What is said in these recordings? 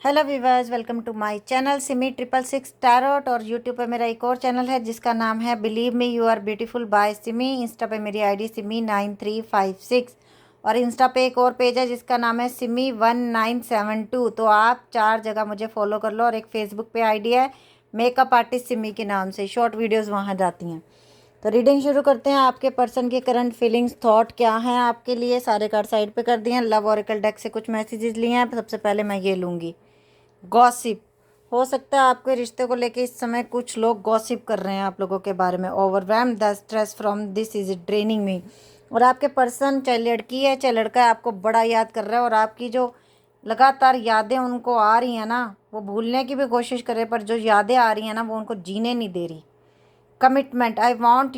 Hello viewers, welcome to my channel Simi 666 tarot. और YouTube पे मेरा एक और चैनल है जिसका नाम है believe me you are beautiful by Simi. Insta पे मेरी आईडी सिमी 9356 और इंस्टा पे एक और पेज है जिसका नाम है सिमी 1972। तो आप 4 जगह मुझे फॉलो कर लो। और एक फेसबुक पे आईडी है मेकअप आर्टिस्ट सिमी के नाम से, शॉर्ट वीडियोज़ वहाँ जाती हैं। तो रीडिंग शुरू करते हैं। आपके पर्सन के करंट फीलिंग्स थॉट क्या हैं आपके लिए। सारे कार्ड साइड पे कर दिए हैं। लव ओरेकल डेक से कुछ मैसेजेस लिए हैं। सबसे पहले मैं ये लूँगी। गॉसिप हो सकता है आपके रिश्ते को लेके इस समय कुछ लोग गॉसिप कर रहे हैं आप लोगों के बारे में। Overwhelm the stress from this is draining me. और आपके पर्सन चाहे लड़की है चाहे लड़का है आपको बड़ा याद कर रहा है। और आपकी जो लगातार यादें उनको आ रही हैं ना, वो भूलने की भी कोशिश करे पर जो यादें आ रही हैं ना वो उनको जीने नहीं दे रही। Commitment I want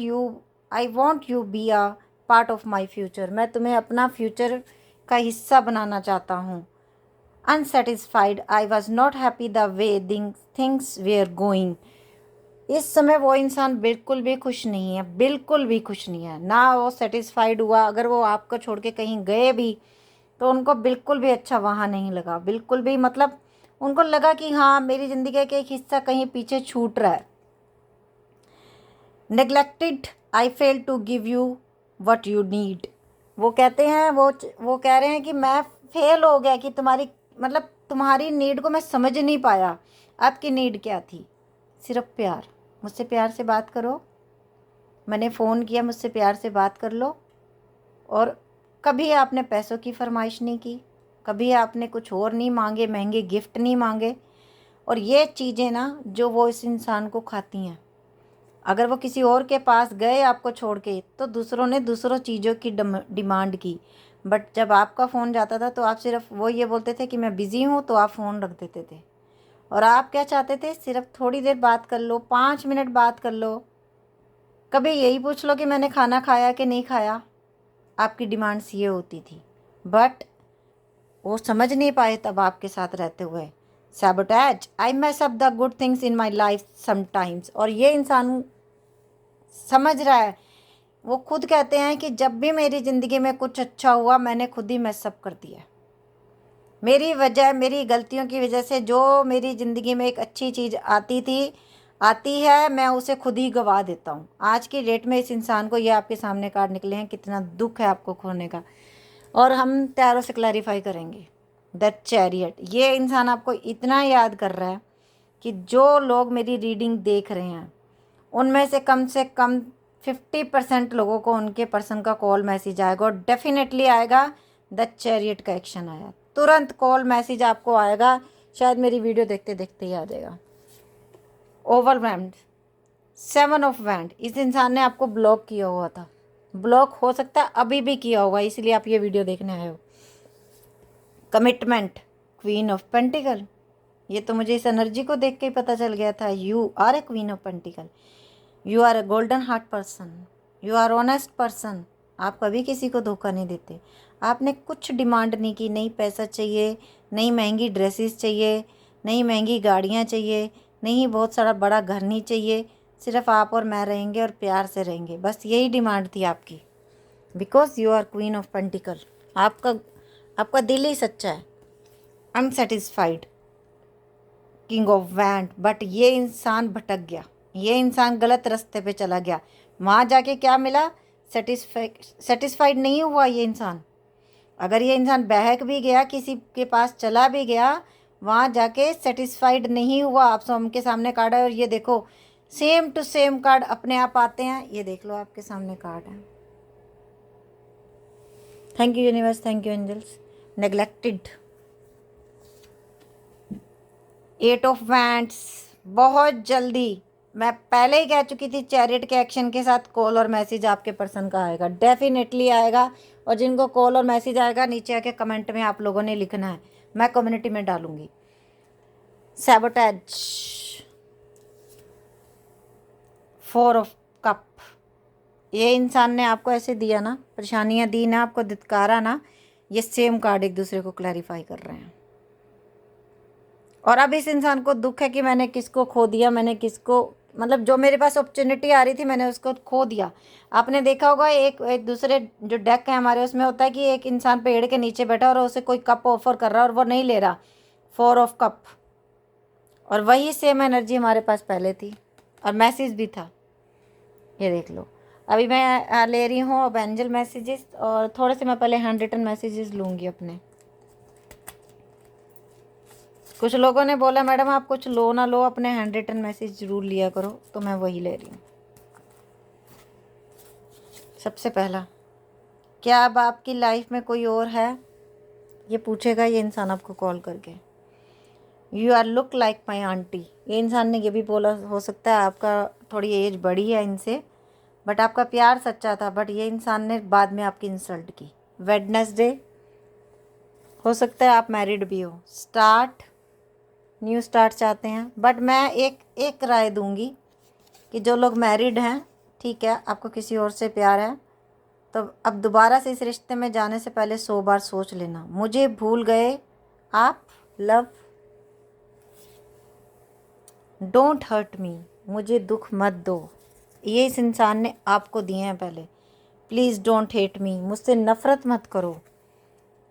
you be a part of my future. मैं तुम्हें अपना फ्यूचर का हिस्सा बनाना चाहता हूँ। Unsatisfied I was not happy the way things were going. इस समय वो इंसान बिल्कुल भी खुश नहीं है, बिल्कुल भी खुश नहीं है ना। वो सेटिस्फाइड हुआ। अगर वो आपको छोड़ के कहीं गए भी तो उनको बिल्कुल भी अच्छा वहाँ नहीं लगा, बिल्कुल भी। मतलब उनको लगा कि हाँ, मेरी ज़िंदगी का एक हिस्सा कहीं पीछे छूट रहा है। Neglected I fail to give you what you need. वो कहते हैं, वो कह रहे हैं कि मैं फेल हो गया कि तुम्हारी नीड को मैं समझ नहीं पाया। आपकी नीड क्या थी? सिर्फ प्यार। मुझसे प्यार से बात करो। मैंने फ़ोन किया, मुझसे प्यार से बात कर लो। और कभी आपने पैसों की फरमाइश नहीं की, कभी आपने कुछ और नहीं मांगे, महंगे गिफ्ट नहीं मांगे। और ये चीज़ें ना जो वो इस इंसान को खाती हैं। अगर वो किसी और के पास गए आपको छोड़ के तो दूसरों ने दूसरों चीज़ों की डिमांड की। बट जब आपका फ़ोन जाता था तो आप सिर्फ वो ये बोलते थे कि मैं बिज़ी हूँ, तो आप फ़ोन रख देते थे। और आप क्या चाहते थे? सिर्फ थोड़ी देर बात कर लो, 5 मिनट बात कर लो। कभी यही पूछ लो कि मैंने खाना खाया कि नहीं खाया। आपकी डिमांड्स ये होती थी। बट वो समझ नहीं पाए तब आपके साथ रहते हुए। Sabotage I mess up the good things in my life sometimes. और ये इंसान समझ रहा है। वो खुद कहते हैं कि जब भी मेरी ज़िंदगी में कुछ अच्छा हुआ मैंने खुद ही मैसअप कर दिया। मेरी वजह, मेरी गलतियों की वजह से जो मेरी ज़िंदगी में एक अच्छी चीज़ आती है मैं उसे खुद ही गवा देता हूँ। आज की डेट में इस इंसान को, ये आपके सामने कार्ड निकले हैं, कितना दुख है आपको खोने का। और हम टैरो से क्लैरिफाई करेंगे। द चैरियट, ये इंसान आपको इतना याद कर रहा है कि जो लोग मेरी रीडिंग देख रहे हैं उनमें से कम 50% लोगों को उनके पर्सन का कॉल मैसेज आएगा। और डेफिनेटली आएगा। द चैरियट का एक्शन आया, तुरंत कॉल मैसेज आपको आएगा। शायद मेरी वीडियो देखते देखते ही आ जाएगा। ओवरवेल्म्ड 7 ऑफ वैंड, इस इंसान ने आपको ब्लॉक किया हुआ था। ब्लॉक हो सकता है अभी भी किया होगा, इसलिए आप ये वीडियो देखने आए हो। कमिटमेंट क्वीन ऑफ पेंटिकल, ये तो मुझे इस एनर्जी को देख के ही पता चल गया था। You are a queen of pentacle. You are a golden heart person. You are honest person. आप कभी किसी को धोखा नहीं देते। आपने कुछ डिमांड नहीं की, नहीं पैसा चाहिए, नहीं महंगी ड्रेसेस चाहिए, नहीं महंगी गाड़ियाँ चाहिए, नहीं बहुत सारा बड़ा घर नहीं चाहिए। सिर्फ आप और मैं रहेंगे और प्यार से रहेंगे, बस यही डिमांड थी आपकी। Because you are queen of pentacle. आपका आपका दिल ही सच्चा है। Unsatisfied king of wand, but ये इंसान भटक गया। ये इंसान गलत रास्ते पे चला गया। वहाँ जाके क्या मिला? सेटिस्फाइड नहीं हुआ ये इंसान। अगर ये इंसान बहक भी गया, किसी के पास चला भी गया, वहाँ जाके सेटिस्फाइड नहीं हुआ। आप सबके सामने कार्ड है और ये देखो, सेम टू सेम कार्ड अपने आप आते हैं। ये देख लो, आपके सामने कार्ड है। Thank you universe, thank you angels. Neglected 8 of wands, बहुत जल्दी। मैं पहले ही कह चुकी थी चैरिट के एक्शन के साथ कॉल और मैसेज आपके पर्सन का आएगा, डेफिनेटली आएगा। और जिनको कॉल और मैसेज आएगा नीचे आके कमेंट में आप लोगों ने लिखना है, मैं कम्युनिटी में डालूंगी। सैबोटेज 4 ऑफ कप, ये इंसान ने आपको ऐसे दिया ना, परेशानियां दी ना, आपको धिक्कारा ना। ये सेम कार्ड एक दूसरे को क्लैरिफाई कर रहे हैं। और अब इस इंसान को दुख है कि मैंने किसको खो दिया, मैंने किसको, मतलब जो मेरे पास अपॉर्चुनिटी आ रही थी मैंने उसको खो दिया। आपने देखा होगा एक दूसरे जो डेक है हमारे, उसमें होता है कि एक इंसान पेड़ के नीचे बैठा और उसे कोई कप ऑफर कर रहा है और वो नहीं ले रहा। 4 ऑफ कप, और वही सेम एनर्जी हमारे पास पहले थी और मैसेज भी था। ये देख लो, अभी मैं ले रही हूँ अब एंजल मैसेजेस, और थोड़े से मैं पहले हैंड रिटन मैसेजेस लूँगी अपने। कुछ लोगों ने बोला मैडम आप कुछ लो ना लो, अपने हैंड रिटन मैसेज जरूर लिया करो, तो मैं वही ले रही हूँ। सबसे पहला, क्या अब आपकी लाइफ में कोई और है? ये पूछेगा ये इंसान आपको कॉल करके। You are look like my aunty. ये इंसान ने ये भी बोला, हो सकता है आपका थोड़ी एज बड़ी है इनसे, बट आपका प्यार सच्चा था, बट ये इंसान ने बाद में आपकी इंसल्ट की। वेडनेसडे, हो सकता है आप मैरिड भी हो। स्टार्ट, न्यू स्टार्ट चाहते हैं, बट मैं एक राय दूंगी कि जो लोग मैरिड हैं, ठीक है, आपको किसी और से प्यार है, तो अब दोबारा से इस रिश्ते में जाने से पहले 100 बार सोच लेना। मुझे भूल गए आप, लव, डोंट हर्ट मी, मुझे दुख मत दो। ये इस इंसान ने आपको दिए हैं पहले। प्लीज़ डोंट हेट मी, मुझसे नफ़रत मत करो।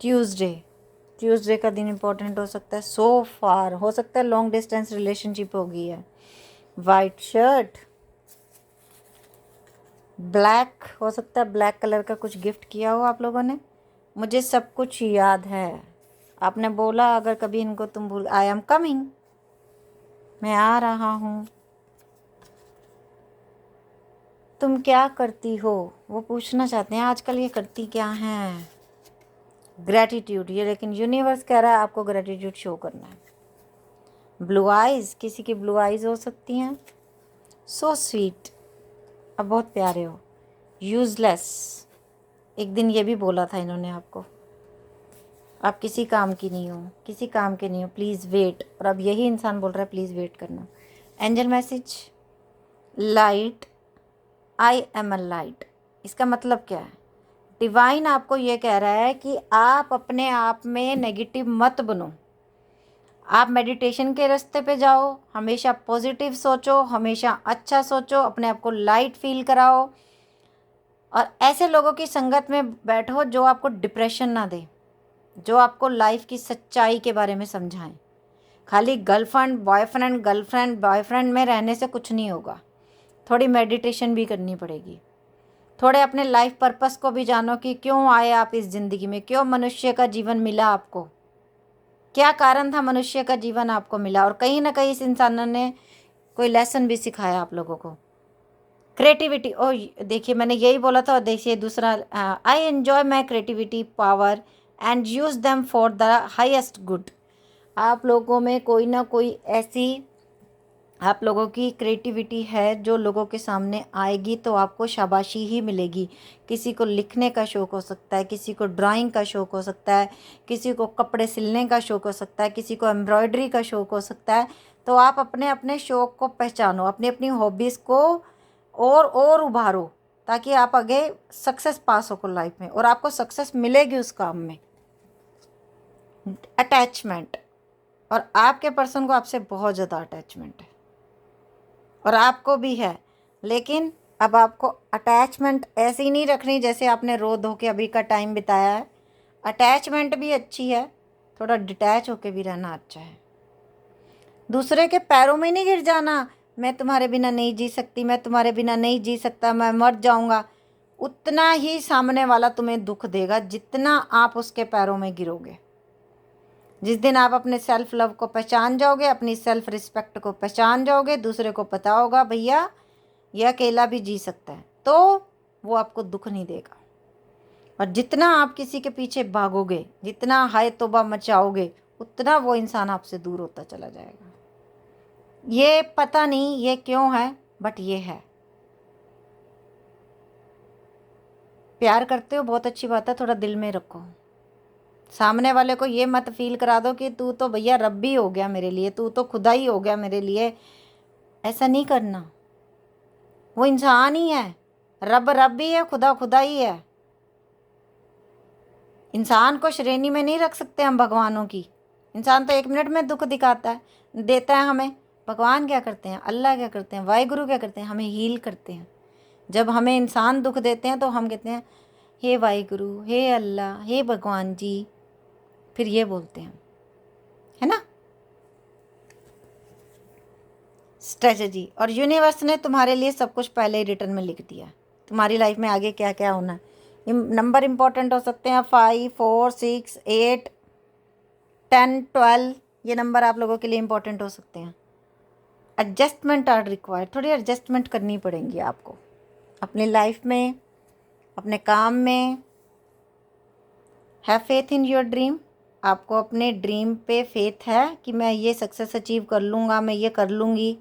ट्यूसडे का दिन इम्पोर्टेंट हो सकता है। सो फार, हो सकता है लॉन्ग डिस्टेंस रिलेशनशिप हो गई है। वाइट शर्ट, ब्लैक, हो सकता है ब्लैक कलर का कुछ गिफ्ट किया हो आप लोगों ने। मुझे सब कुछ याद है, आपने बोला अगर कभी इनको तुम भूल, आई एम कमिंग, मैं आ रहा हूँ। तुम क्या करती हो, वो पूछना चाहते हैं आजकल ये करती क्या हैं। ग्रैटिट्यूड, ये लेकिन यूनिवर्स कह रहा है आपको ग्रैटिट्यूड शो करना है। ब्लू आइज़, किसी की ब्लू आइज़ हो सकती हैं। सो स्वीट, अब बहुत प्यारे हो। यूज़लेस, एक दिन ये भी बोला था इन्होंने आपको, आप किसी काम की नहीं हो, किसी काम के नहीं हो, प्लीज़ वेट, और अब यही इंसान बोल रहा है प्लीज़ वेट करना। Angel message, light, I am a light, इसका मतलब क्या है? डिवाइन आपको ये कह रहा है कि आप अपने आप में नेगेटिव मत बनो। आप मेडिटेशन के रास्ते पे जाओ, हमेशा पॉजिटिव सोचो, हमेशा अच्छा सोचो, अपने आप को लाइट फील कराओ, और ऐसे लोगों की संगत में बैठो जो आपको डिप्रेशन ना दे, जो आपको लाइफ की सच्चाई के बारे में समझाएं। खाली गर्लफ्रेंड बॉयफ्रेंड में रहने से कुछ नहीं होगा। थोड़ी मेडिटेशन भी करनी पड़ेगी। थोड़े अपने लाइफ पर्पस को भी जानो कि क्यों आए आप इस ज़िंदगी में, क्यों मनुष्य का जीवन मिला आपको, क्या कारण था मनुष्य का जीवन आपको मिला, और कहीं ना कहीं इस इंसान ने कोई लेसन भी सिखाया आप लोगों को। क्रिएटिविटी, ओ देखिए मैंने यही बोला था, और देखिए दूसरा, I enjoy my creativity power and use them for the highest good. आप लोगों में कोई ना कोई ऐसी आप लोगों की क्रिएटिविटी है जो लोगों के सामने आएगी तो आपको शाबाशी ही मिलेगी। किसी को लिखने का शौक़ हो सकता है, किसी को ड्राइंग का शौक़ हो सकता है, किसी को कपड़े सिलने का शौक़ हो सकता है, किसी को एम्ब्रॉयडरी का शौक़ हो सकता है। तो आप अपने अपने शौक़ को पहचानो, अपनी अपनी हॉबीज़ को और उभारो, ताकि आप आगे सक्सेस पा सको लाइफ में, और आपको सक्सेस मिलेगी उस काम में। अटैचमेंट, और आपके पर्सन को आपसे बहुत ज़्यादा अटैचमेंट है, और आपको भी है, लेकिन अब आपको अटैचमेंट ऐसी नहीं रखनी जैसे आपने रो धो के अभी का टाइम बिताया है। अटैचमेंट भी अच्छी है, थोड़ा डिटैच होके भी रहना अच्छा है। दूसरे के पैरों में नहीं गिर जाना, मैं तुम्हारे बिना नहीं जी सकती, मैं तुम्हारे बिना नहीं जी सकता, मैं मर जाऊंगा। उतना ही सामने वाला तुम्हें दुख देगा जितना आप उसके पैरों में गिरोगे। जिस दिन आप अपने सेल्फ लव को पहचान जाओगे, अपनी सेल्फ रिस्पेक्ट को पहचान जाओगे, दूसरे को पता होगा भैया यह अकेला भी जी सकता है, तो वो आपको दुख नहीं देगा। और जितना आप किसी के पीछे भागोगे, जितना हाय तौबा मचाओगे, उतना वो इंसान आपसे दूर होता चला जाएगा। ये पता नहीं ये क्यों है, बट ये है। प्यार करते हो बहुत अच्छी बात है, थोड़ा दिल में रखो। सामने वाले को ये मत फील करा दो कि तू तो भैया रब ही हो गया मेरे लिए, तू तो खुदा ही हो गया मेरे लिए। ऐसा नहीं करना, वो इंसान ही है, रब रब ही है, खुदा खुदा ही है। इंसान को श्रेणी में नहीं रख सकते हम भगवानों की। इंसान तो 1 मिनट में दुख दिखाता है, देता है हमें। भगवान क्या करते हैं, अल्लाह क्या करते हैं, वाहिगुरु क्या करते हैं, हमें हील करते हैं। जब हमें इंसान दुख देते हैं तो हम कहते हैं हे वाहिगुरु, हे अल्लाह, हे भगवान जी, फिर ये बोलते हैं, है ना। स्ट्रेटजी, और यूनिवर्स ने तुम्हारे लिए सब कुछ पहले ही रिटर्न में लिख दिया। तुम्हारी लाइफ में आगे क्या क्या होना है। नंबर इंपॉर्टेंट हो सकते हैं 5, 4, 6, 8, 10, 12, ये नंबर आप लोगों के लिए इंपॉर्टेंट हो सकते हैं। एडजस्टमेंट आर रिक्वायर्ड, थोड़ी एडजस्टमेंट करनी पड़ेंगी आपको अपनी लाइफ में, अपने काम में। Have faith in your dream, आपको अपने ड्रीम पे फेथ है कि मैं ये सक्सेस अचीव कर लूँगा, मैं ये कर लूँगी,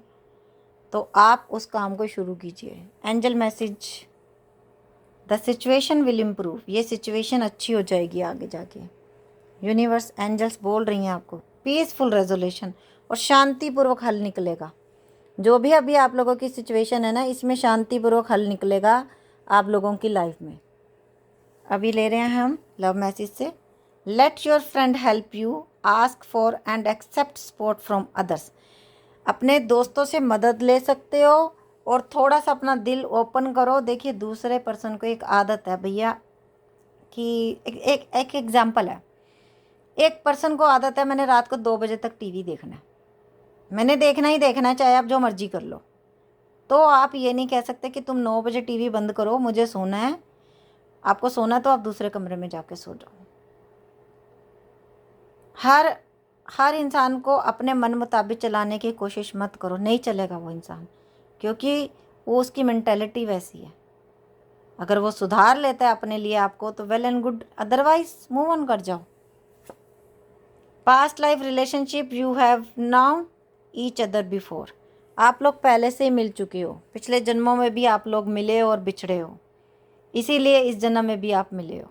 तो आप उस काम को शुरू कीजिए। Angel message, the situation will improve, ये सिचुएशन अच्छी हो जाएगी आगे जाके। यूनिवर्स एंजल्स बोल रही हैं आपको पीसफुल रेजोल्यूशन, और शांतिपूर्वक हल निकलेगा। जो भी अभी आप लोगों की सिचुएशन है ना, इसमें शांतिपूर्वक हल निकलेगा आप लोगों की लाइफ में। अभी ले रहे हैं हम लव मैसेज से, let your friend help you, ask for and accept support from others. अपने दोस्तों से मदद ले सकते हो और थोड़ा सा अपना दिल ओपन करो। देखिए दूसरे पर्सन को एक आदत है भैया कि एक एग्जाम्पल है, एक पर्सन को आदत है मैंने रात को 2 बजे तक टीवी देखना है, मैंने देखना ही देखना है, चाहे आप जो मर्जी कर लो। तो आप ये नहीं कह सकते कि तुम 9 बजे टीवी बंद करो, मुझे सोना है। आपको सोना है तो आप दूसरे कमरे में जाके सो जाओ। हर इंसान को अपने मन मुताबिक चलाने की कोशिश मत करो, नहीं चलेगा वो इंसान, क्योंकि वो उसकी मेंटेलिटी वैसी है। अगर वो सुधार लेता है अपने लिए आपको तो well and good, otherwise move on कर जाओ। Past life relationship, you have now each other before, आप लोग पहले से ही मिल चुके हो, पिछले जन्मों में भी आप लोग मिले और बिछड़े हो, इसीलिए इस जन्म में भी आप मिले हो।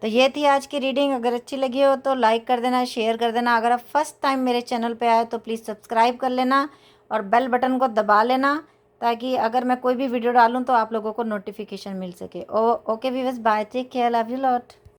तो ये थी आज की रीडिंग। अगर अच्छी लगी हो तो लाइक कर देना, शेयर कर देना। अगर आप फर्स्ट टाइम मेरे चैनल पे आए तो प्लीज़ सब्सक्राइब कर लेना और बेल बटन को दबा लेना, ताकि अगर मैं कोई भी वीडियो डालूँ तो आप लोगों को नोटिफिकेशन मिल सके। Okay viewers, bye, take care, love you lot.